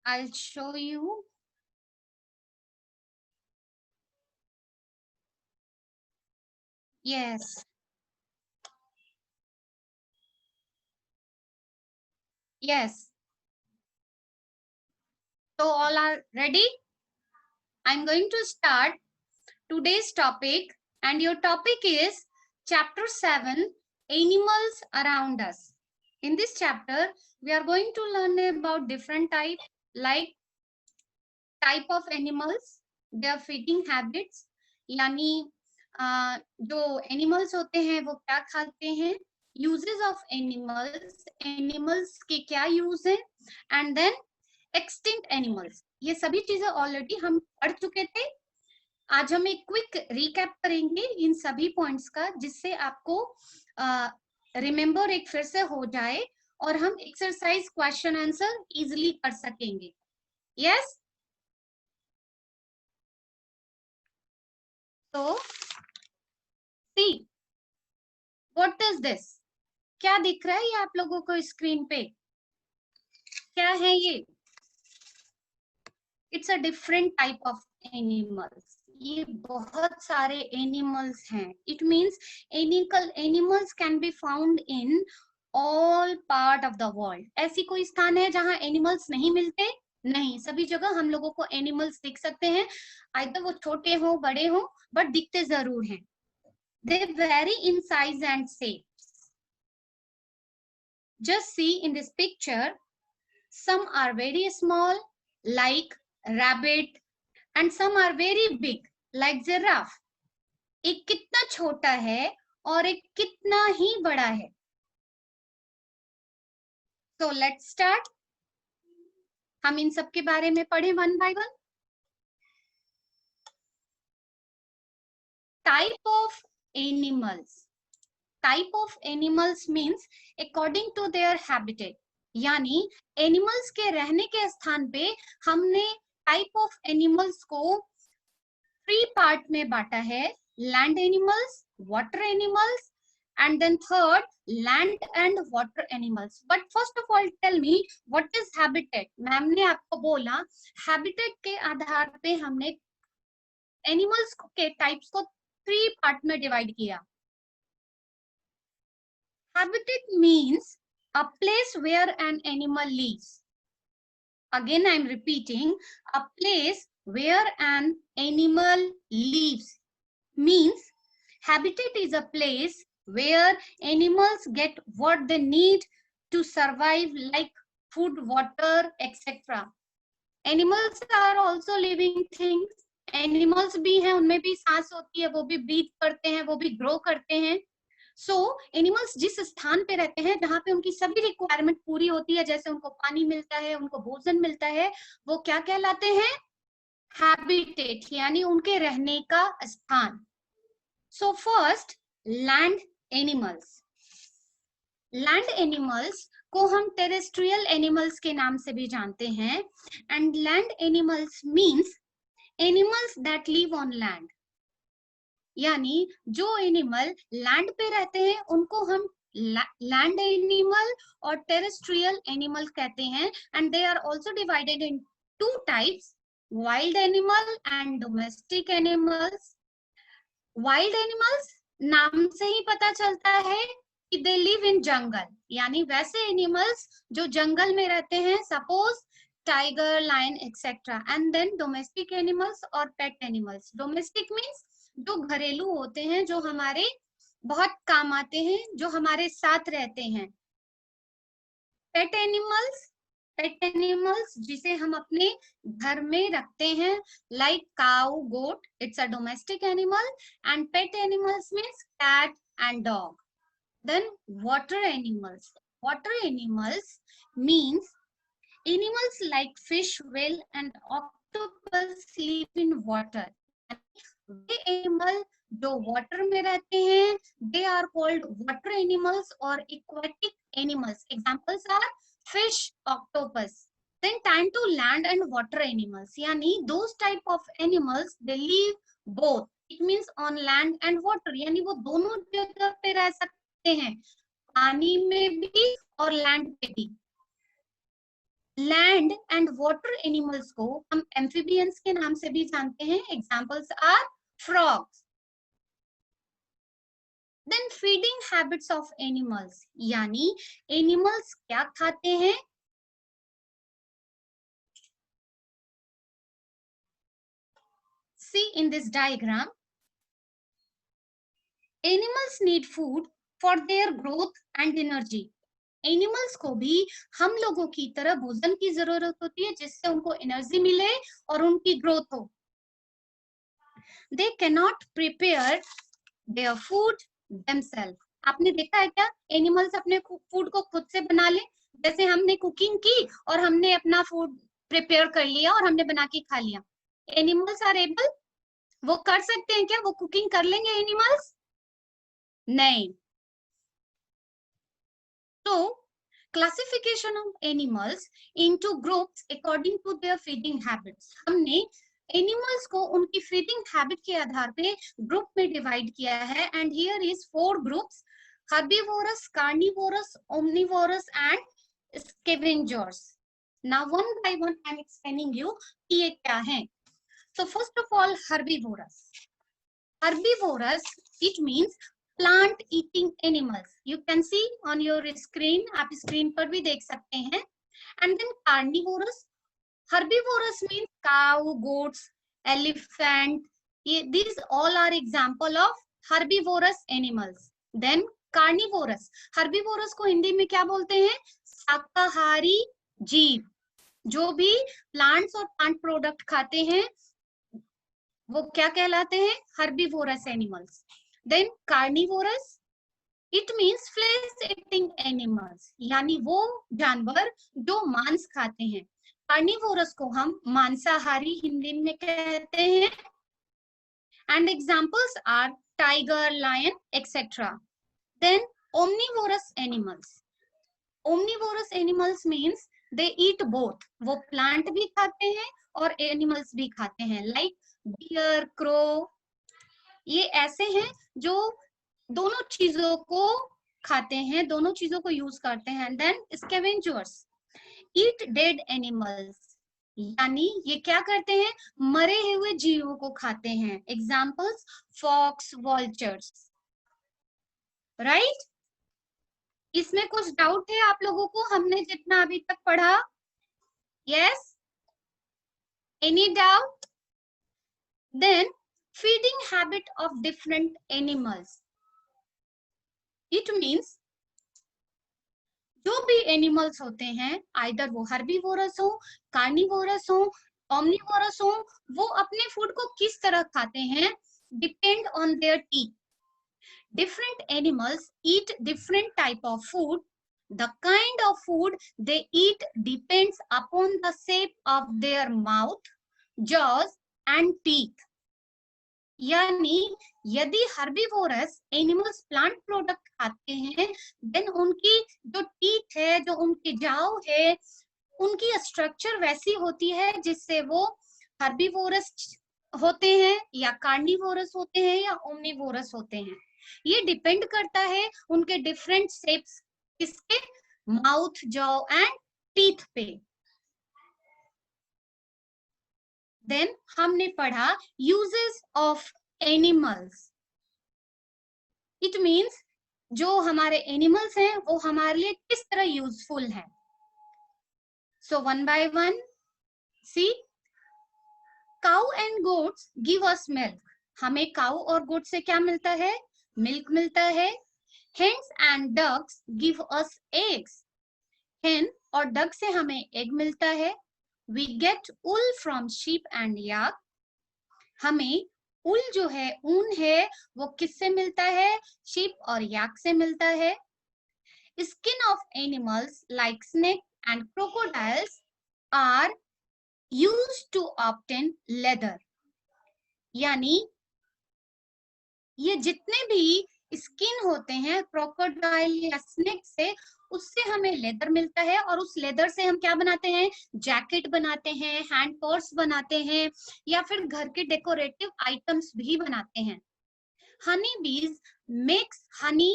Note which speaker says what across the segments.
Speaker 1: I'll show you. Yes, yes. So all are ready? I'm going to start today's topic, and your topic is chapter 7, animals around us. In this chapter, we are going to learn about different like type of animals, their feeding habits, यानी जो animals होते हैं वो क्या खाते हैं, uses of animals, animals के क्या यूज है, एंड देन एक्सटिंक्ट एनिमल्स। ये सभी चीजें ऑलरेडी हम पढ़ चुके थे। आज हम एक क्विक रिकैप करेंगे इन सभी पॉइंट्स का, जिससे आपको रिमेम्बर एक फिर से हो जाए और हम एक्सरसाइज क्वेश्चन आंसर इजिली कर सकेंगे। यस, तो सी व्हाट इज दिस, क्या दिख रहा है ये आप लोगों को स्क्रीन पे, क्या है ये? It's a different type of animals. ये बहुत सारे एनिमल्स हैं। It means animals can be found in all part of the world. ऐसी कोई स्थान है जहां एनिमल्स नहीं मिलते? नहीं, सभी जगह हम लोगों को एनिमल्स दिख सकते हैं, आइदर वो छोटे हो बड़े हो, बट दिखते जरूर हैं। They very in size and shape. Just see in this picture, some are very small like rabbit and some are very big like giraffe. एक कितना छोटा है और एक कितना ही बड़ा है। So let's start. हम इन सब के बारे में पढ़े one by one. Type of animals. Type of animals means according to their habitat. यानी एनिमल्स के रहने के स्थान पे हमने टाइप ऑफ एनिमल्स को 3 पार्ट में बांटा है, land animals, water animals, and then third land and water animals. But first of all tell me what is habitat. Ma'am ने आपको बोला habitat के आधार पे हमने एनिमल्स के टाइप्स को 3 पार्ट में डिवाइड किया। Habitat means a place where an animal lives. Again, I am repeating, a place where an animal lives. Means habitat is a place where animals get what they need to survive, like food, water, etc. Animals are also living things. Animals भी हैं, उनमें भी सांस होती है, वो भी breathe करते हैं, वो भी ग्रो करते हैं। सो एनिमल्स जिस स्थान पे रहते हैं जहां पे उनकी सभी रिक्वायरमेंट पूरी होती है, जैसे उनको पानी मिलता है, उनको भोजन मिलता है, वो क्या कहलाते हैं? हैबिटेट, यानी उनके रहने का स्थान। So first land animals. Land animals को हम टेरेस्ट्रियल एनिमल्स के नाम से भी जानते हैं, and land animals means animals that live on land. यानी जो एनिमल लैंड पे रहते हैं उनको हम लैंड एनिमल और टेरेस्ट्रियल एनिमल कहते हैं, and they are also divided in 2 types, wild animal and domestic animals. Wild animals नाम से ही पता चलता है कि दे लिव इन जंगल, यानी वैसे एनिमल्स जो जंगल में रहते हैं, suppose tiger, lion etcetera. And then domestic animals और पेट एनिमल्स। डोमेस्टिक मीन्स जो घरेलू होते हैं, जो हमारे बहुत काम आते हैं, जो हमारे साथ रहते हैं। पेट एनिमल्स, पेट एनिमल्स जिसे हम अपने घर में रखते हैं, like cow, goat, it's a domestic animal. And pet animals means cat and dog. Then water animals. Water animals means animals like fish, whale and octopus live in water. वे animal जो water में रहते हैं, they are called water animals और aquatic animals. Examples are fish, octopus. Then time to land and water animals, यानी those type of animals they live both. It means on land and water, यानी वो दोनों जगह पे रह सकते हैं, पानी में भी और लैंड पे भी। लैंड एंड वाटर एनिमल्स को हम एम्फीबियंस के नाम से भी जानते हैं. Examples are frogs. Then feeding habits of animals, यानी एनिमल्स क्या खाते हैं. See in this diagram, animals need food for their growth and energy. Animals को भी हम लोगों की तरह भोजन की जरूरत होती है जिससे उनको एनर्जी मिले और उनकी ग्रोथ हो. They cannot prepare their food themselves. आपने देखा है क्या एनिमल्स अपने फूड को खुद से बना ले. जैसे हमने कुकिंग की और हमने अपना फूड प्रिपेयर कर लिया और हमने बना के खा लिया. एनिमल्स आर एबल, वो कर सकते हैं क्या, वो कुकिंग कर लेंगे एनिमल्स? नहीं. तो classification of animals into groups according to their feeding habits. हमने एनिमल्स को उनकी फीडिंग हैबिट के आधार पे ग्रुप में डिवाइड किया है. And here is 4 groups: herbivorous, carnivorous, omnivorous and scavengers. Now one by one I am explaining you कि ये क्या है. So first of all, herbivorous. Herbivorous, it means plant eating animals. You can see on your screen, आप screen पर भी देख सकते हैं. And then carnivorous. Herbivorous means cow, goats, elephant. These all are example of herbivorous animals. Then carnivorous. Herbivorous को हिंदी में क्या बोलते हैं? शाकाहारी जीव. जो भी प्लांट्स और प्लांट प्रोडक्ट खाते हैं वो क्या कहलाते हैं? Herbivorous animals. Then carnivorous, it means flesh eating animals, यानी वो जानवर जो मांस खाते हैं. कार्निवोरस को हम मांसाहारी हिंदी में कहते हैं. And examples are tiger, lion etcetera. Then omnivorous animals. Omnivorous animals means they eat both. वो प्लांट भी खाते हैं और एनिमल्स भी खाते हैं. लाइक डियर, क्रो, ये ऐसे हैं जो दोनों चीजों को खाते हैं, दोनों चीजों को यूज करते हैं. देन स्कैवेंजर्स, ईट डेड एनिमल्स, यानी ये क्या करते हैं? मरे हुए जीवों को खाते हैं. Examples fox, vultures. राइट? इसमें कुछ डाउट है आप लोगों को हमने जितना अभी तक पढ़ा? Yes? Any doubt? Then feeding habit of different animals. It means जो भी एनिमल्स होते हैं, आइदर वो हर्बीवोरस हो, कार्निवोरस हो, ओमनिवोरस हो, वो अपने फूड को किस तरह खाते हैं depend on their teeth. Different animals eat different type of food. The kind of food they eat depends upon the shape of their mouth, jaws and teeth. यानी यदि हर्बीवोरस एनिमल्स प्लांट प्रोडक्ट खाते हैं, then उनकी जो teeth है, जो उनकी जाव है, उनकी स्ट्रक्चर वैसी होती है जिससे वो हर्बीवोरस होते हैं या कार्निवोरस होते हैं या ओमनिवोरस होते हैं. ये डिपेंड करता है उनके डिफरेंट शेप्स किसके? माउथ, जॉ एंड टीथ पे. देन हमने पढ़ा uses of animals. It means जो हमारे एनिमल्स हैं वो हमारे लिए किस तरह यूजफुल है. So one by one see. Cow and goats give us milk. हमें काउ और गोट से क्या मिलता है? मिल्क मिलता है. Hens and ducks give us eggs. Hen और डक से हमें एग मिलता है. We get wool from sheep and yak. हमें उल जो है, ऊन है, वो किससे मिलता है? शीप और याक से मिलता है. Skin of animals like snake and crocodiles are used to obtain leather. यानी ये जितने भी स्किन होते हैं क्रोकोडाइल या स्नेक से, उससे हमें लेदर मिलता है और उस लेदर से हम क्या बनाते हैं? जैकेट बनाते हैं, हैंड पर्स बनाते हैं या फिर घर के डेकोरेटिव आइटम्स भी बनाते हैं. हनी बीज makes Honey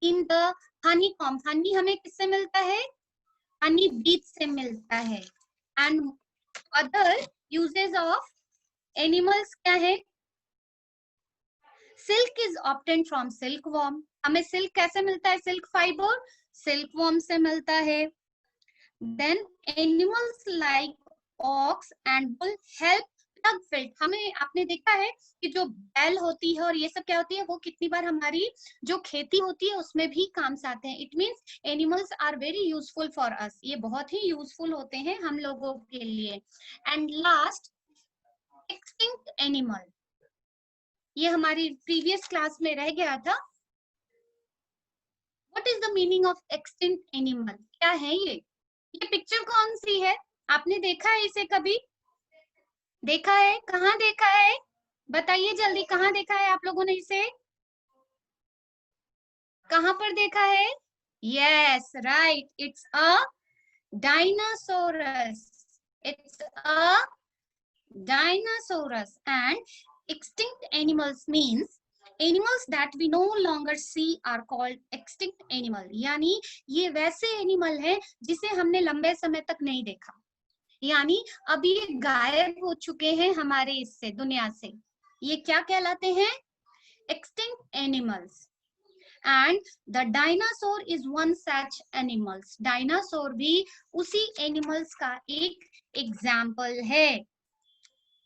Speaker 1: in the honey comb. Honey हमें किससे मिलता है? यानी बीज से मिलता है। And other uses of animals क्या है? Silk is obtained from silk worm. हमें सिल्क कैसे मिलता है? सिल्क फाइबर सिल्क वॉर्म से मिलता है। Then animals like ox and bull help plough field. हमें आपने देखा है कि जो बैल होती है और ये सब क्या होती है, वो कितनी बार हमारी जो खेती होती है उसमें भी काम से आते हैं। It means animals are very useful for us. ये बहुत ही यूजफुल होते हैं हम लोगों के लिए। And last, extinct animal. ये हमारी प्रीवियस क्लास में रह गया था। What is the meaning of extinct animal? क्या है ये पिक्चर कौन सी है? आपने देखा है इसे कभी? देखा है? कहाँ देखा है? बताइए जल्दी, कहाँ देखा है आप लोगों ने इसे? कहाँ पर देखा है? Yes right, it's a dinosaurs. It's a dinosaurs. And extinct animals means animals that we no longer see are called extinct animal। यानी ये वैसे एनिमल हैं जिसे हमने लंबे समय तक नहीं देखा, यानी अभी ये गायब हो चुके हैं हमारे इससे, दुनिया से। ये क्या कहलाते हैं? Extinct animals. And the dinosaur is one such animals. Dinosaur भी उसी एनिमल्स का एक एग्जाम्पल है।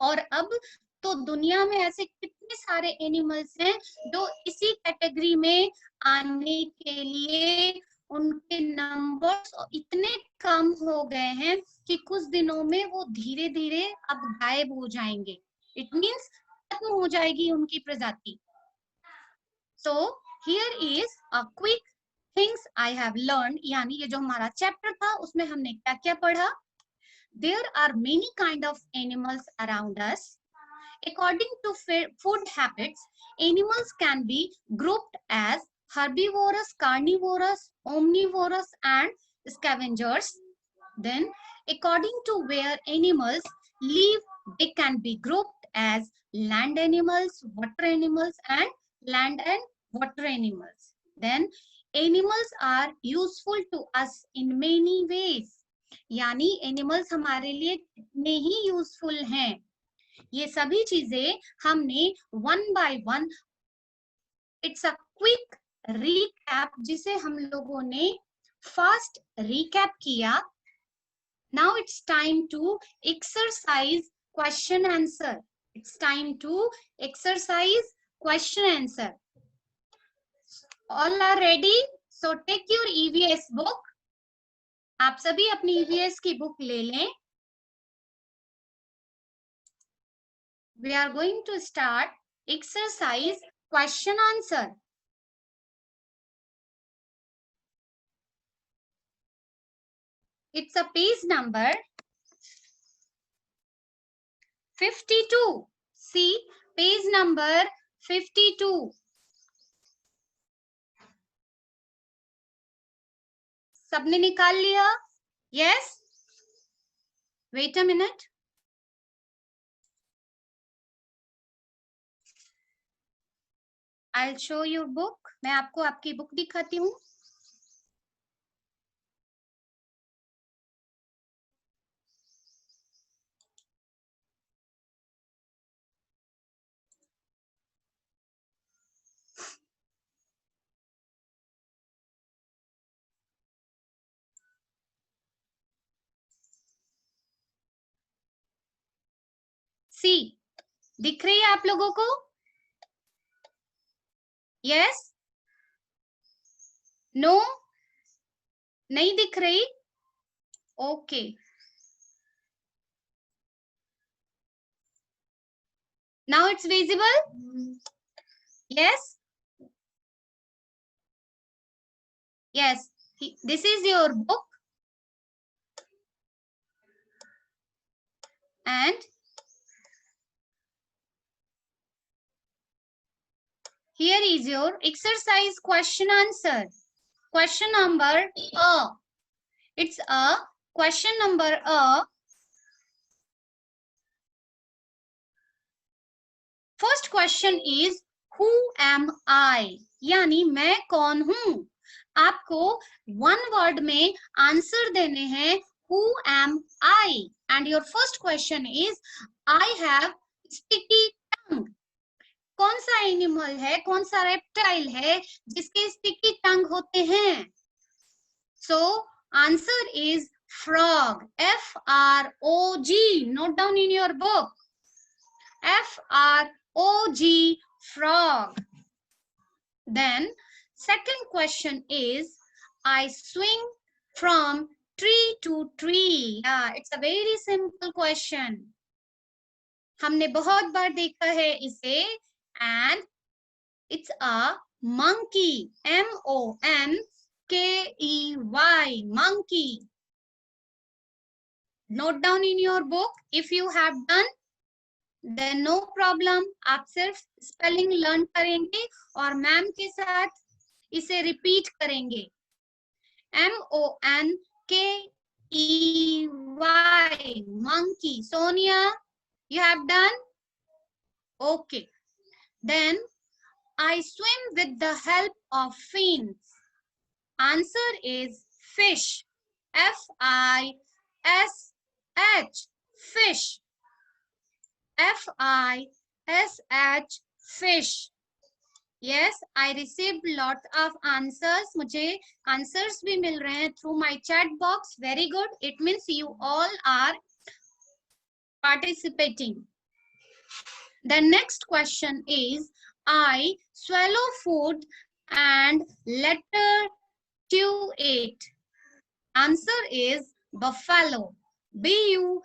Speaker 1: और अब तो दुनिया में ऐसे कितने सारे एनिमल्स हैं जो इसी कैटेगरी में आने के लिए उनके नंबर्स इतने कम हो गए हैं कि कुछ दिनों में वो धीरे धीरे अब गायब हो जाएंगे। इट मीन्स खत्म हो जाएगी उनकी प्रजाति। So here is a quick things I have learn. यानी ये जो हमारा चैप्टर था उसमें हमने क्या क्या पढ़ा? There are many kinds of animals around us. According to food habits, animals can be grouped as herbivorous, carnivorous, omnivorous, and scavengers. Then, according to where animals live, they can be grouped as land animals, water animals, and land and water animals. Then, animals are useful to us in many ways. यानी animals हमारे लिए कितने ही useful हैं। ये सभी चीजें हमने one by one, it's a quick recap जिसे हम लोगों ने फास्ट रिकैप किया। Now it's time to exercise question answer. It's time to exercise question answer. All are ready? So take your EVS book. आप सभी अपनी ईवीएस की book ले लें। We are going to start exercise question answer. It's a page number 52. See, page number 52. सबने निकाल लिया? Yes? Wait a minute. I'll show your book. मैं आपको आपकी बुक दिखाती हूँ। See, दिख रही है आप लोगों को? Yes? No? नहीं दिख रही? Okay. Now it's visible? Yes? Yes. This is your book. And here is your exercise question answer. Question number A. It's a question number A. First question is who am I? यानी मैं कौन हूँ? आपको one word में answer देने हैं who am I and your first question is I have sticky tongue. कौन सा एनिमल है, कौन सा रेप्टाइल है जिसके स्टिकी टंग होते हैं? So answer is frog. F-R-O-G. Note down in your book. F-R-O-G, frog. Then second question is I swing from tree to tree. Yeah, it's a very simple question. हमने बहुत बार देखा है इसे and it's a monkey. M-O-N-K-E-Y, monkey. Note down in your book. If you have done, then no problem. आप सिर्फ spelling learn करेंगे और ma'am के साथ इसे रिपीट करेंगे. M-O-N-K-E-Y, monkey. Sonia, you have done? Okay. Then I swim with the help of fins. Answer is fish. F-I-S-H, fish. F-I-S-H, fish. Yes, I received lot of answers. मुझे answers भी मिल रहे हैं through my chat box. Very good. It means you all are participating. The next question is, I swallow food and later chew it. Answer is buffalo. B-U-F-F-A-L-O,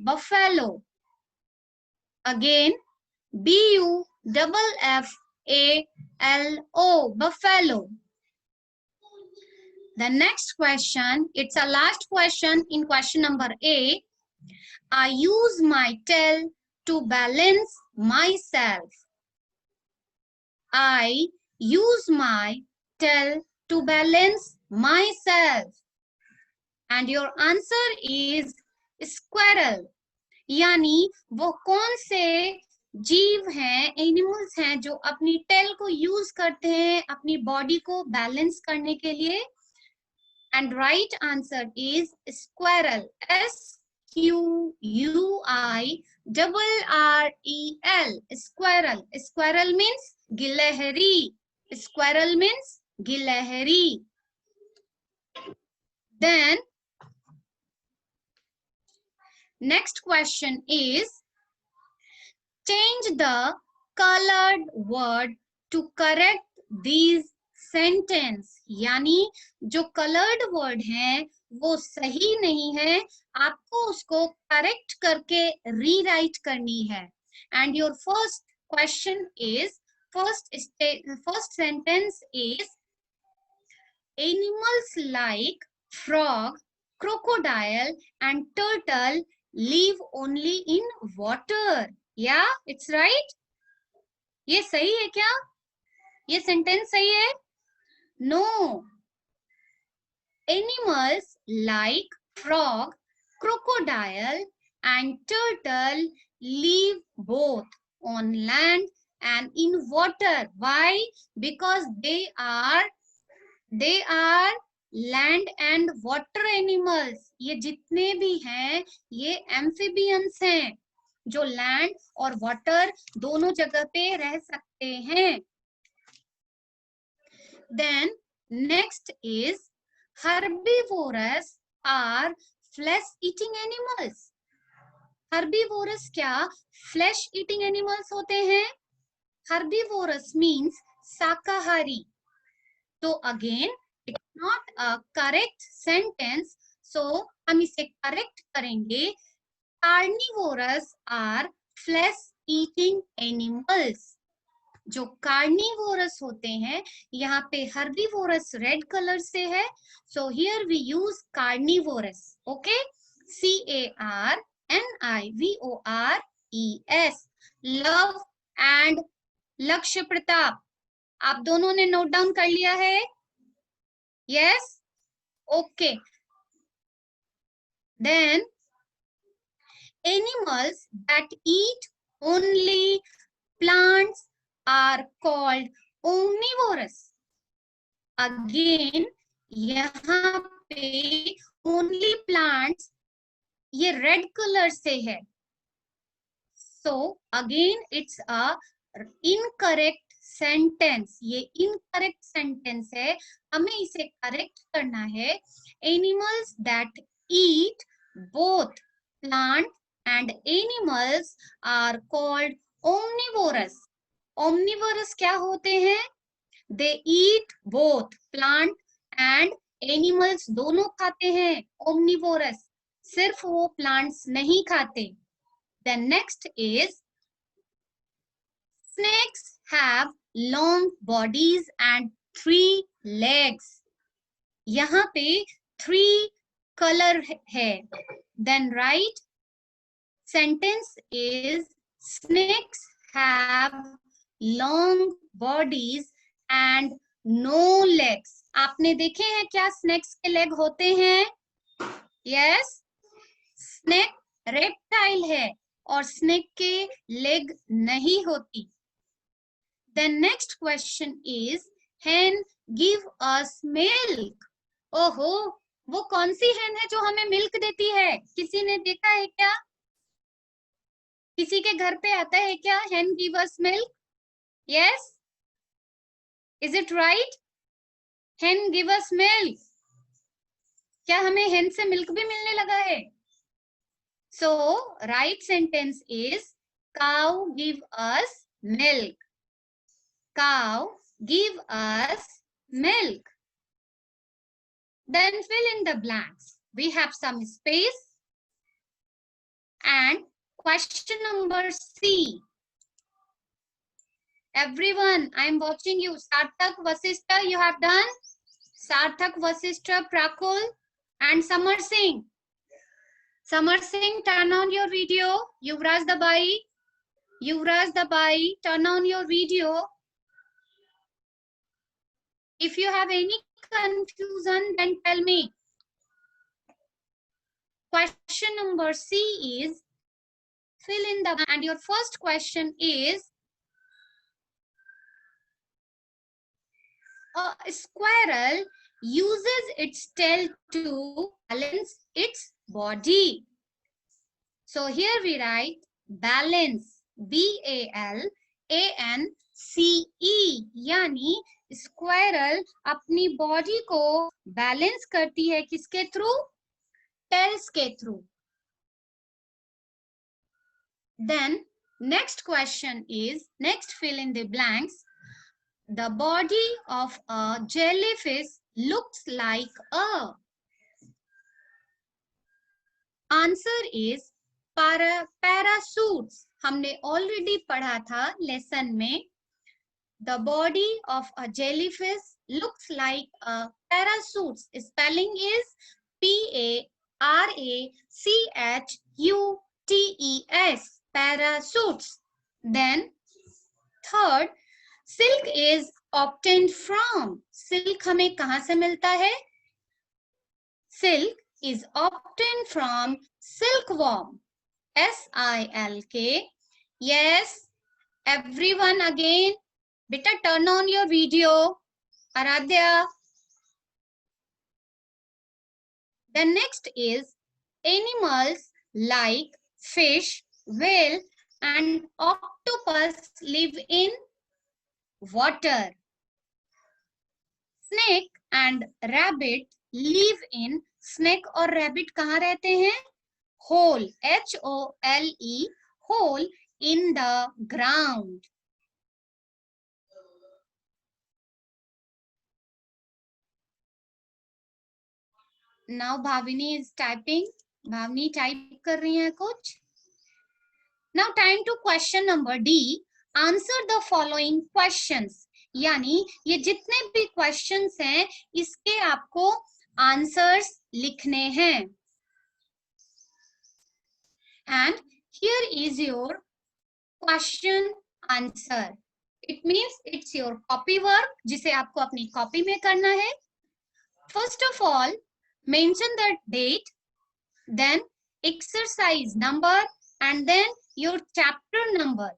Speaker 1: buffalo. Again, B-U-F-F-A-L-O, buffalo. The next question, it's a last question in question number A. I use my tail to balance myself. I use my tail to balance myself. And your answer is squirrel. यानी वो कौन से जीव हैं, animals हैं जो अपनी tell को यूज करते हैं अपनी बॉडी को बैलेंस करने के लिए? And right answer is squirrel. S-Q-U-I-R-R-E-L, squirrel. Squirrel means गिलहरी. Squirrel means गिलहरी. Then next question is, change the colored word to correct these sentence. यानी जो colored word हैं वो सही नहीं है, आपको उसको correct करके rewrite करनी है. And your first question is, first sentence is, animals like frog, crocodile and turtle live only in water. Yeah, it's right. ये सही है क्या? ये सेंटेंस सही है? No. Animals like frog, crocodile and turtle live both on land and in water. Why? Because they are land and water animals. ये जितने भी हैं ये amphibians हैं जो land और water दोनों जगह पे रह सकते हैं. Then next is, herbivores are flesh eating animals. Herbivorous क्या flesh eating animals होते हैं? Herbivorous means शाकाहारी. तो again it's not a correct sentence, so हम इसे correct करेंगे. Carnivorous are flesh eating animals. जो कार्निवोरस होते हैं, यहाँ पे हर्बीवोरस रेड कलर से है, so here we use carnivorous. Okay, C-A-R-N-I-V-O-R-E-S. Love and लक्ष्य प्रताप, आप दोनों ने नोट डाउन कर लिया है? Yes, okay. Then animals that eat only plants are called omnivorous. Again, यहाँ पे only plants ये रेड कलर से है. So again it's a incorrect sentence. ये incorrect sentence है, हमें इसे correct करना है. Animals that eat both plant and animals are called omnivorous. Omnivorous क्या होते हैं? They eat both plant and animals, दोनों खाते हैं. Omnivorous, सिर्फ वो plants नहीं खाते. Then next is snakes have long bodies and 3 legs. यहाँ पे 3 color है. Then right sentence is snakes have long bodies and no legs. आपने देखे हैं क्या snakes के leg होते हैं? Yes, snake reptile है और snake के leg नहीं होती. The next question is hen give us milk. ओहो, वो कौन सी hen है जो हमें मिल्क देती है? किसी ने देखा है क्या? किसी के घर पे आता है क्या hen give us milk? Yes? Is it right? Hen give us milk. क्या हमें hen से मिल्क भी मिलने लगा है? So, right sentence is cow give us milk. Cow give us milk. Then fill in the blanks. We have some space. And question number C. Everyone, I am watching you. Sarthak, Vasishtha, you have done? Sarthak, Vasishtha, Prakul, and Samar Singh. Samar Singh, turn on your video. Yuvraj Dabai. Yuvraj Dabai, turn on your video. If you have any confusion, then tell me. Question number C is fill in the, and your first question is a squirrel uses its tail to balance its body. So here we write balance, BALANCE, यानी squirrel अपनी body को balance करती है किसके through? Tales के through. Then next question is, next fill in the blanks. The body of a jellyfish looks like a. Answer is parachutes. हमने already पढ़ा था lesson में. The body of a jellyfish looks like a parachute. Spelling is PARACHUTES. Parachutes. Then third, silk is obtained from. Silk हमें कहाँ से मिलता है? Silk is obtained from silkworm. SILK. Yes, everyone again. Beta, turn on your video. Aradhya. The next is animals like fish, whale, and octopus live in water. Snake and rabbit live in. Snake और rabbit कहाँ रहते हैं? Hole, HOLE, hole in the ground. Now Bhavini is typing. Bhavini type कर रही है कुछ. Now time to question number D. Answer the following questions. यानी ये जितने भी questions हैं इसके आपको answers लिखने हैं. And here is your question answer. It means it's your copy work जिसे आपको अपनी copy में करना है. First of all, mention the date, then exercise number, and then your chapter number.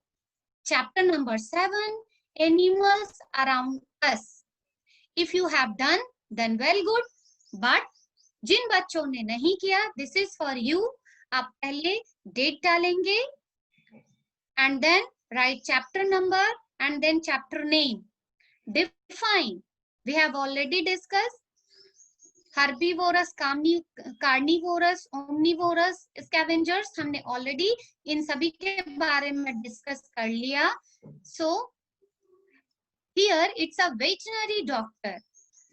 Speaker 1: Chapter number 7, animals around us. If you have done, then well good. But जिन बच्चों ने नहीं किया, this is for you. आप पहले date डालेंगे and then write chapter number and then chapter name. Define. We have already discussed herbivores, carnivorous, omnivorous, scavengers. हमने already इन सभी के बारे में डिस्कस कर लिया. So here it's a veterinary doctor.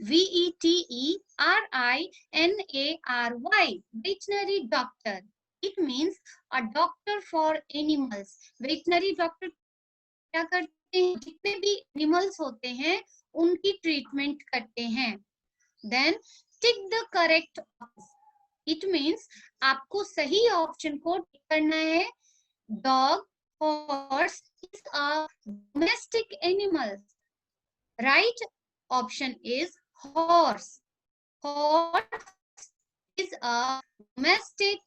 Speaker 1: veterinary, veterinary doctor. It means a doctor for animals. Veterinary doctor क्या करते हैं? जितने भी एनिमल्स होते हैं उनकी ट्रीटमेंट करते हैं. Then tick the correct option. It means आपको सही ऑप्शन को टिक करना है. Dog, horse is a domestic animal. Right option is horse. Horse is a domestic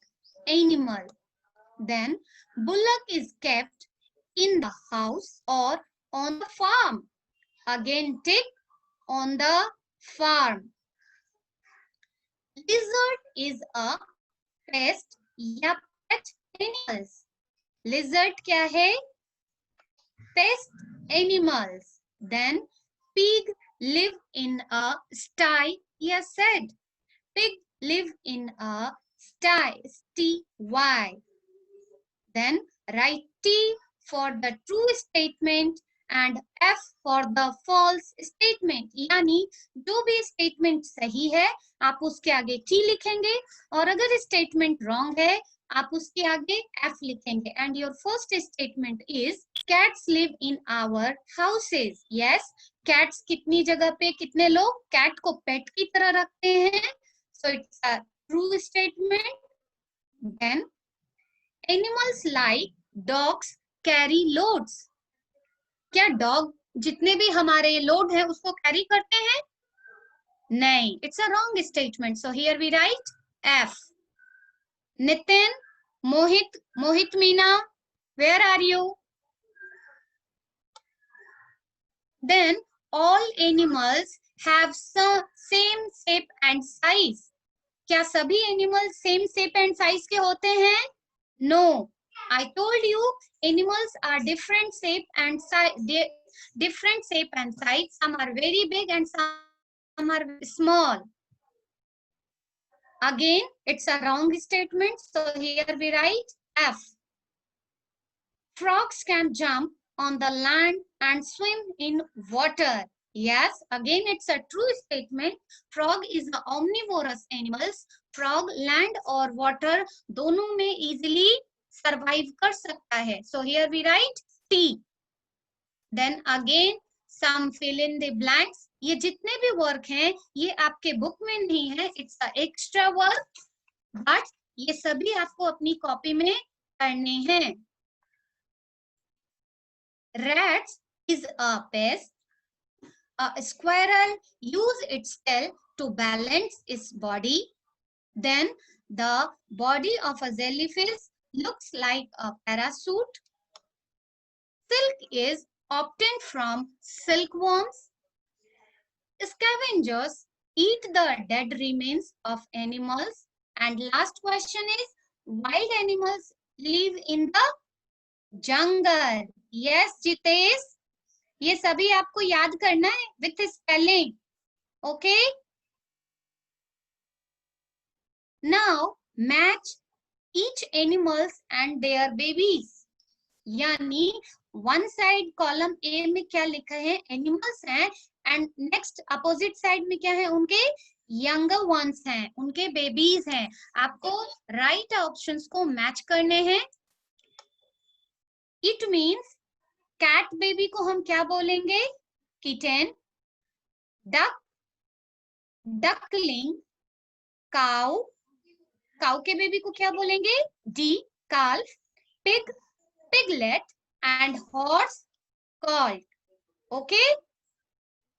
Speaker 1: animal. Then bullock is kept in the house or on the farm. Again tick on the farm. Lizard is a pest या pet animals. Lizard क्या है? Pest animals. Then pig live in a sty या shed. Pig live in a sty. Sty. Then write T for the true statement and F for the false statement. यानी जो भी statement सही है आप उसके आगे T लिखेंगे और अगर स्टेटमेंट रॉन्ग है आप उसके आगे F लिखेंगे. And your first statement is cats live in our houses. Yes, cats कितनी जगह पे कितने लोग cat को pet की तरह रखते हैं. So it's a true statement. Then animals like dogs carry loads. क्या डॉग जितने भी हमारे लोड है उसको कैरी करते हैं? नहीं, it's a wrong statement. So here we write F. Nitin, Mohit Meena, where are you? Then all animals have same shape and size. क्या सभी animals same shape and size के होते हैं? No. I told you animals are different shape and size. Different shape and size. Some are very big and some are small. Again, it's a wrong statement. So here we write F. Frogs can jump on the land and swim in water. Yes, again it's a true statement. Frog is an omnivorous animals. Frog land और water दोनों में easily survive कर सकता है. So here we write T. Then again some fill in the blanks. ये जितने भी work हैं ये आपके बुक में नहीं है. It's a extra work. But ये सभी आपको अपनी कॉपी में करने हैं. Rats is a pest. A squirrel use its tail to balance its body. Then the body of a jellyfish looks like a parachute. Silk is obtained from silkworms. Scavengers eat the dead remains of animals. And last question is, wild animals live in the jungle. Yes, Jitesh. ये सभी आपको याद करना है with spelling. Okay? Now match each animals and their babies. यानी one side column A में क्या लिखा है? Animals हैं and next opposite side में क्या है? उनके younger ones हैं, उनके babies हैं. आपको right options को match करने हैं. It means cat baby को हम क्या बोलेंगे? Kitten, duck, duckling, cow, cow के बेबी को क्या बोलेंगे? D, calf, pig, piglet, and horse, colt. Okay?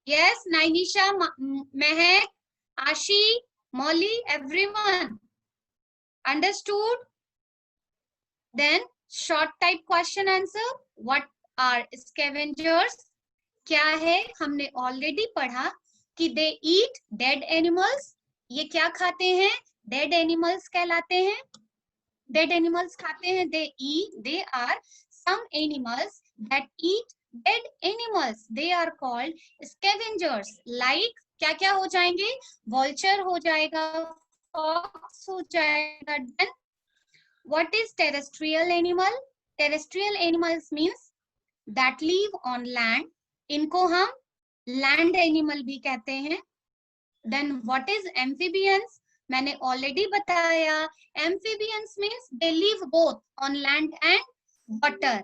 Speaker 1: Yes, Nainisha, Mehak, Ashi, Molly, everyone. Understood? Then short type question answer. What are scavengers? क्या है? हमने ऑलरेडी पढ़ा कि दे ईट डेड एनिमल्स। ये क्या खाते हैं? डेड एनिमल्स कहलाते हैं। डेड एनिमल्स खाते हैं। They are some animals that eat dead animals. They are called scavengers. Like क्या क्या हो जाएंगे? वॉल्चर हो जाएगा, फॉक्स हो जाएगा। Then what is terrestrial animal? Terrestrial animals means that live on land. इनको हम लैंड एनिमल भी कहते हैं। Then what is amphibians? मैंने ऑलरेडी बताया, amphibians means they live both on land and water.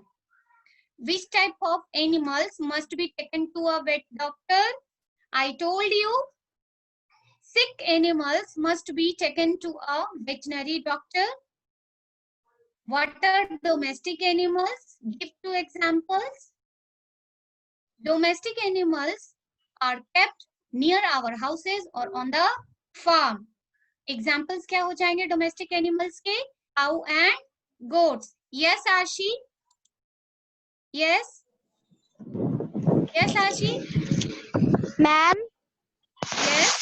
Speaker 1: Which type of animals must be taken to a vet doctor? I told you, sick animals must be taken to a veterinary doctor. What are domestic animals? Give two examples. Domestic animals are kept near our houses or on the farm. Examples क्या हो जाएंगे domestic animals के? Cow and goats. Yes, Ashi? Yes? Yes, Ashi?
Speaker 2: Ma'am
Speaker 1: Yes?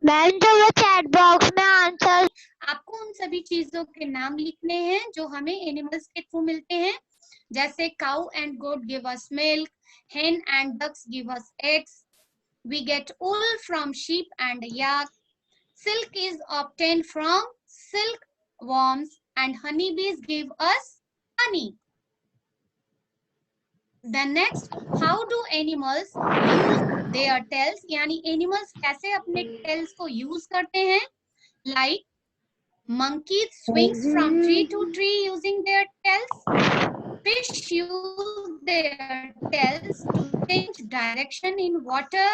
Speaker 2: Ma'am जो वो chat box में answer
Speaker 1: आपको उन सभी चीजों के नाम लिखने हैं जो हमें एनिमल्स के थ्रू मिलते हैं। जैसे cow and goat give us milk, hen and ducks give us eggs, we get wool from sheep and yak, silk is obtained from silkworms and honeybees give us honey. Then next, how do animals use their tails? यानी animals कैसे अपने tails को use करते हैं? Like monkeys swings from tree to tree using their tails. Fish use their tails to change direction in water.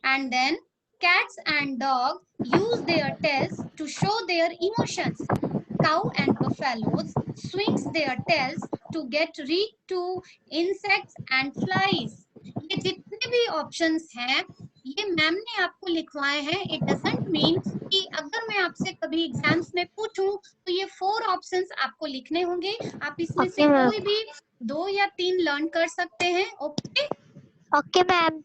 Speaker 1: And then cats and dogs use their tails to show their emotions. Cow and buffaloes swings their tails to get rid to insects and flies. ये जितने भी options हैं ये ma'am ने आपको लिखवाए हैं। It doesn't mean कि अगर मैं आपसे कभी एग्जाम्स में पूछूं तो ये 4 ऑप्शंस आपको लिखने होंगे। आप इसमें से कोई भी 2 या 3 लर्न कर सकते हैं। Okay
Speaker 2: okay ma'am.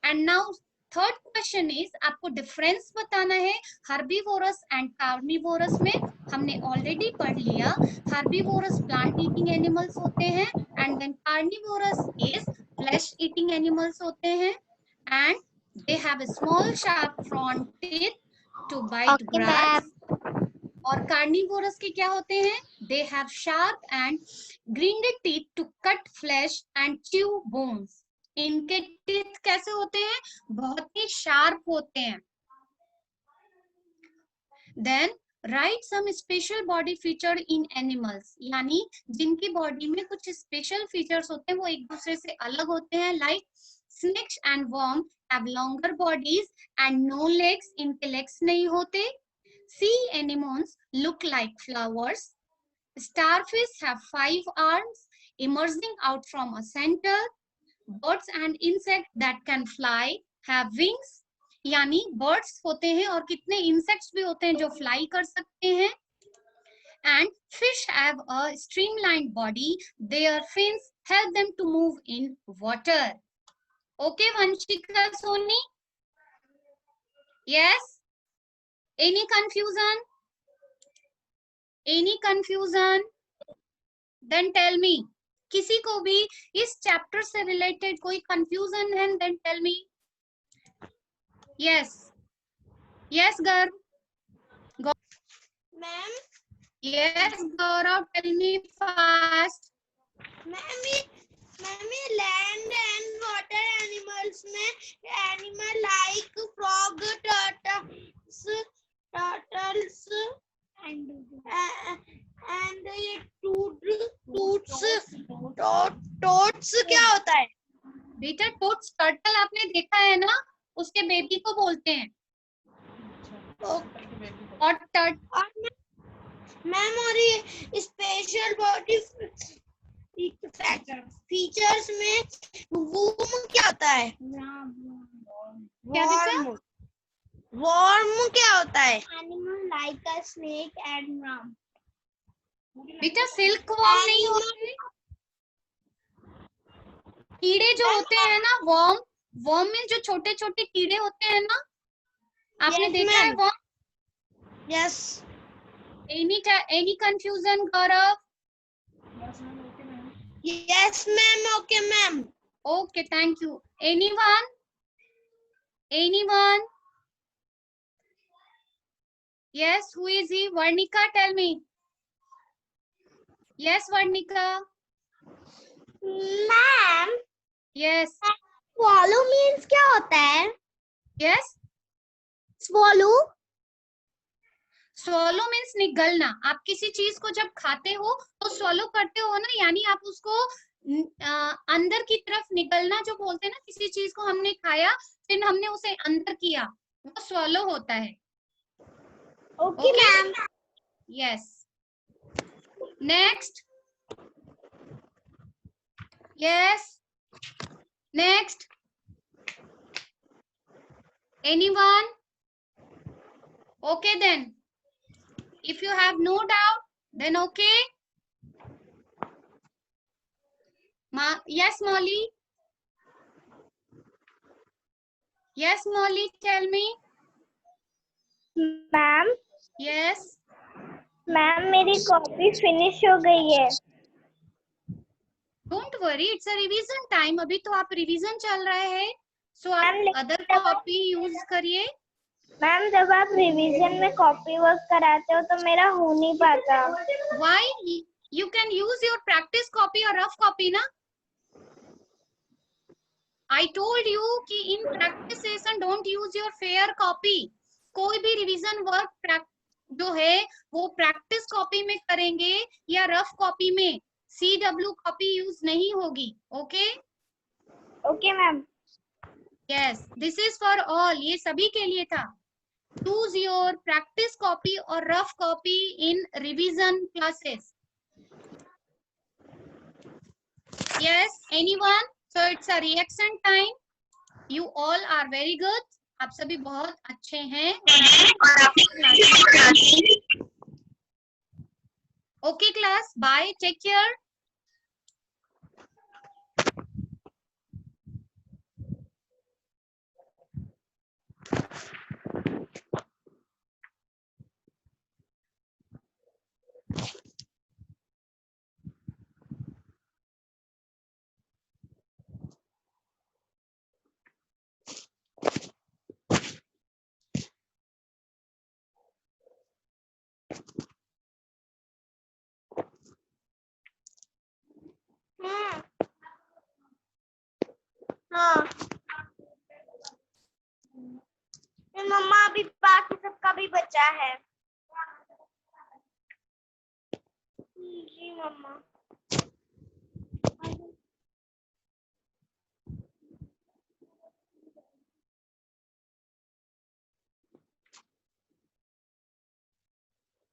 Speaker 1: And now third question is, आपको डिफरेंस बताना है हर्बीवोरस एंड कार्निवोरस में। हमने ऑलरेडी पढ़ लिया, हर्बीवोरस प्लांट ईटिंग एनिमल्स होते हैं and then carnivorous is flesh eating animals होते हैं and they have a small sharp front teeth to bite grass. और कार्निवोरस के क्या होते हैं? They have sharp and grinded teeth to cut flesh and chew bones. इनके teeth कैसे होते हैं? बहुत ही शार्प होते हैं। Then right some special body feature in animals, यानी जिनकी बॉडी में कुछ स्पेशल फीचर्स होते हैं, वो एक दूसरे से अलग होते हैं। Like snakes and worm have longer bodies and no legs, इनके लेग्स नहीं होते। Sea anemones look like flowers. Starfish have 5 arms emerging out from a center. Birds and insects that can fly have wings. यानी birds होते हैं और कितने insects भी होते हैं जो fly कर सकते हैं. And fish have a streamlined body. Their fins help them to move in water. Okay, Vanshika Soni? Yes? Any confusion? Any confusion? Then tell me. किसी को भी इस चैप्टर से रिलेटेड कोई कंफ्यूजन है? Then tell me. Yes. Yes, Gaurav.
Speaker 2: Ma'am
Speaker 1: Yes, Gaurav. Tell me fast.
Speaker 2: Ma'am ये land and water animals में animal like frog, turtles and ये टोट्स क्या होता है?
Speaker 1: बेटा टोट्स टर्टल आपने देखा है ना, उसके बेबी को बोलते हैं। और
Speaker 2: मैम और ये स्पेशल बॉडी फीचर्स में वूम क्या होता है?
Speaker 1: क्या बेटा?
Speaker 2: वॉर्म क्या होता है? Animal like a snake and worm.
Speaker 1: बेटा सिल्क वॉर्म नहीं होते, कीड़े जो होते हैं ना, वर्म, वर्म में जो छोटे छोटे कीड़े होते हैं ना, आपने
Speaker 2: Yes,
Speaker 1: देखा है
Speaker 2: ma'am.
Speaker 1: Worm?
Speaker 2: Yes.
Speaker 1: Any confusion, Gaurav?
Speaker 2: Yes, ma'am. Okay, ma'am.
Speaker 1: Okay, thank you. Anyone? Anyone? Yes, who is he? Varnika, tell me. Yes, Varnika.
Speaker 2: Ma'am,
Speaker 1: Yes.
Speaker 2: swallow means क्या होता है?
Speaker 1: Yes.
Speaker 2: Swallow?
Speaker 1: स्वॉलो मीन्स निगलना। आप किसी चीज को जब खाते हो तो स्वॉलो करते हो ना, यानी आप उसको अंदर की तरफ निगलना जो बोलते हैं ना, किसी चीज को हमने खाया फिर हमने उसे अंदर किया, वो स्वॉलो होता है।
Speaker 2: Okay, ma'am.
Speaker 1: Yes. Next. Yes. Next. Anyone? Okay then, if you have no doubt, then okay. Yes, Molly. Yes, Molly, tell me.
Speaker 2: Ma'am,
Speaker 1: Yes.
Speaker 2: ma'am, मेरी कॉपी फिनिश हो गई है।
Speaker 1: Don't worry, it's a revision time. अभी तो आप revision चल रहा है, सो आप
Speaker 2: Ma'am,
Speaker 1: अदर कॉपी यूज करिए।
Speaker 2: मैम जब आप रिवीजन में कॉपी वर्क कराते हो तो मेरा हो नहीं पाता।
Speaker 1: Why? You can use your practice copy or rough copy ना। I told you कि in practice session don't use your fair copy. कोई भी रिवीजन वर्क जो है वो प्रैक्टिस कॉपी में करेंगे या रफ कॉपी में, CW कॉपी यूज नहीं होगी। Okay?
Speaker 2: Okay ma'am.
Speaker 1: Yes, this is for all, ये सभी के लिए था। Choose your practice copy or rough copy in revision classes. Yes, anyone? So it's a reaction time. You all are very good. आप सभी बहुत अच्छे हैं। Okay class, bye, take care.
Speaker 2: हाँ मम्मा अभी बाकी सबका भी बचा है। जी मम्मा।